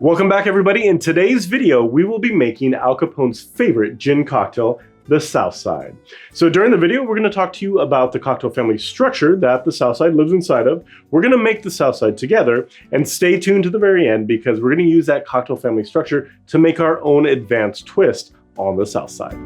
Welcome back, everybody. In today's video, we will be making Al Capone's favorite gin cocktail, the Southside. So during the video, we're going to talk to you about the cocktail family structure that the Southside lives inside of. We're going to make the Southside together, and stay tuned to the very end because we're going to use that cocktail family structure to make our own advanced twist on the Southside.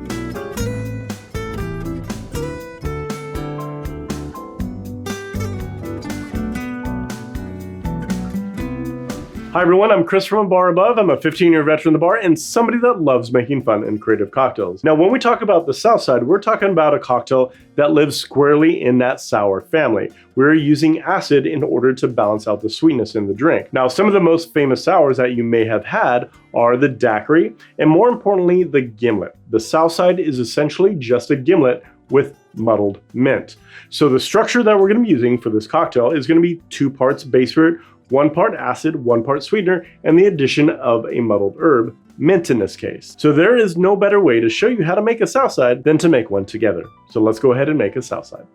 Hi everyone, I'm Chris from Bar Above. I'm a 15-year veteran of the bar and somebody that loves making fun and creative cocktails. Now, when we talk about the Southside, we're talking about a cocktail that lives squarely in that sour family. We're using acid in order to balance out the sweetness in the drink. Now, some of the most famous sours that you may have had are the daiquiri, and more importantly, the gimlet. The Southside is essentially just a gimlet with muddled mint. So the structure that we're going to be using for this cocktail is going to be 2 parts base spirit, 1 part acid, 1 part sweetener, and the addition of a muddled herb, mint in this case. So there is no better way to show you how to make a Southside than to make one together. So let's go ahead and make a Southside.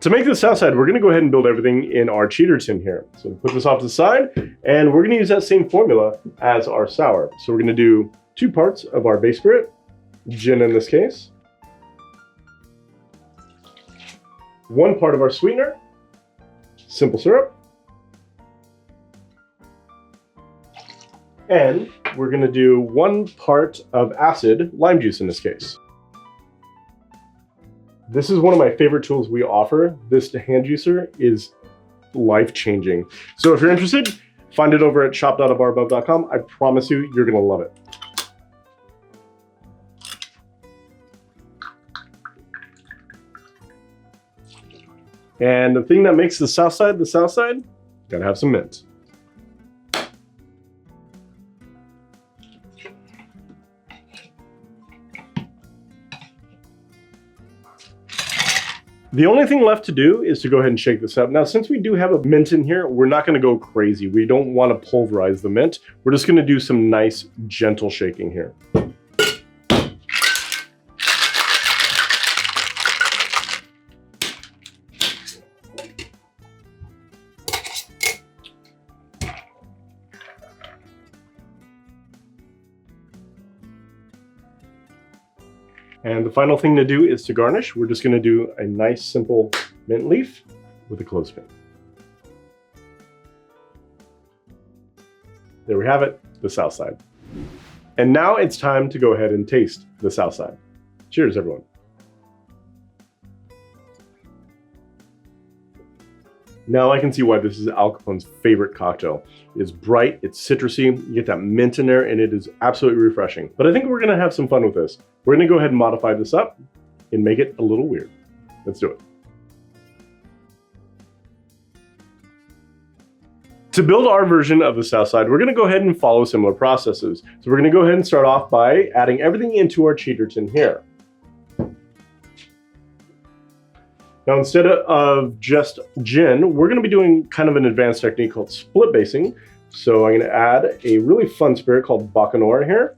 To make the Southside, we're going to go ahead and build everything in our cheater tin here. So we'll put this off to the side, and we're going to use that same formula as our sour. So we're going to do 2 parts of our base spirit, gin in this case, 1 part of our sweetener, simple syrup, and we're going to do 1 part of acid, lime juice in this case. This is one of my favorite tools we offer. This hand juicer is life-changing. So if you're interested, find it over at shop.abarabove.com. I promise you, you're going to love it. And the thing that makes the Southside, gotta have some mint. The only thing left to do is to go ahead and shake this up. Now, since we do have a mint in here, we're not gonna go crazy. We don't wanna pulverize the mint. We're just gonna do some nice, gentle shaking here. And the final thing to do is to garnish. We're just going to do a nice simple mint leaf with a clothespin. There we have it, the Southside. And now it's time to go ahead and taste the Southside. Cheers, everyone. Now I can see why this is Al Capone's favorite cocktail. It's bright, it's citrusy, you get that mint in there, and it is absolutely refreshing. But I think we're gonna have some fun with this. We're gonna go ahead and modify this up and make it a little weird. Let's do it. To build our version of the Southside, we're gonna go ahead and follow similar processes. So we're gonna go ahead and start off by adding everything into our cheater tin here. Now, instead of just gin, we're going to be doing kind of an advanced technique called split basing. So I'm going to add a really fun spirit called Bacanora here.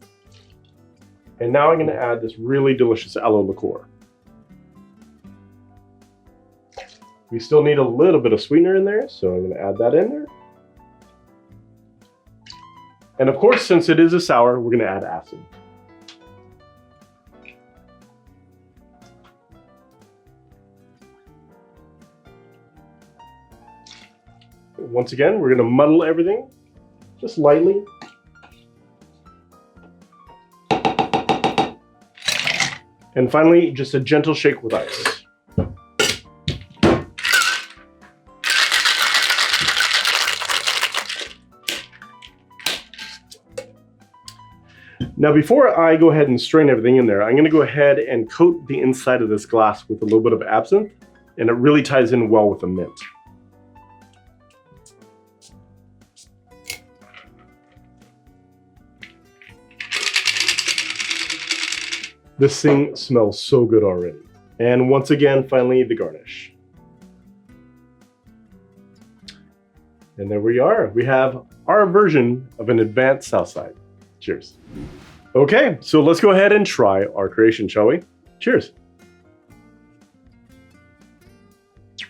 And now I'm going to add this really delicious aloe liqueur. We still need a little bit of sweetener in there, so I'm going to add that in there. And of course, since it is a sour, we're going to add acid. Once again, we're going to muddle everything just lightly. And finally, just a gentle shake with ice. Now, before I go ahead and strain everything in there, I'm going to go ahead and coat the inside of this glass with a little bit of absinthe, and it really ties in well with the mint. This thing smells so good already. And once again, finally, the garnish. And there we are. We have our version of an advanced Southside. Cheers. Okay, so let's go ahead and try our creation, shall we? Cheers.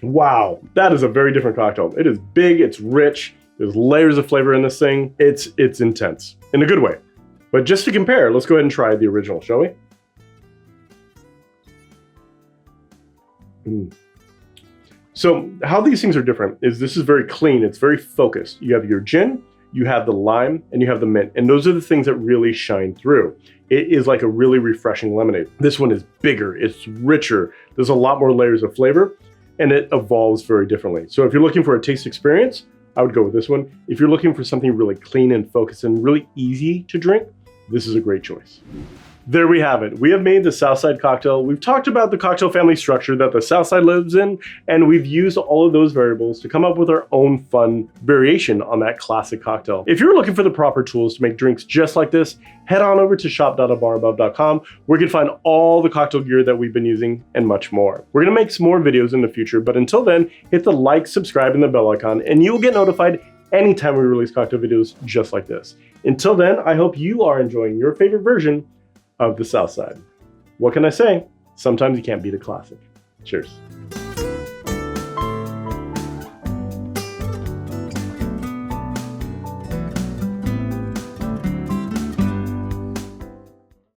Wow, that is a very different cocktail. It is big, it's rich, there's layers of flavor in this thing. It's intense, in a good way. But just to compare, let's go ahead and try the original, shall we? So how these things are different is this is very clean, it's very focused. You have your gin, you have the lime, and you have the mint. And those are the things that really shine through. It is like a really refreshing lemonade. This one is bigger, it's richer, there's a lot more layers of flavor, and it evolves very differently. So if you're looking for a taste experience, I would go with this one. If you're looking for something really clean and focused and really easy to drink, this is a great choice. There we have it. We have made the Southside cocktail. We've talked about the cocktail family structure that the Southside lives in, and we've used all of those variables to come up with our own fun variation on that classic cocktail. If you're looking for the proper tools to make drinks just like this, head on over to shop.abarabove.com where you can find all the cocktail gear that we've been using and much more. We're gonna make some more videos in the future, but until then, hit the like, subscribe, and the bell icon, and you'll get notified anytime we release cocktail videos just like this. Until then, I hope you are enjoying your favorite version of the Southside. What can I say? Sometimes you can't beat a classic. Cheers.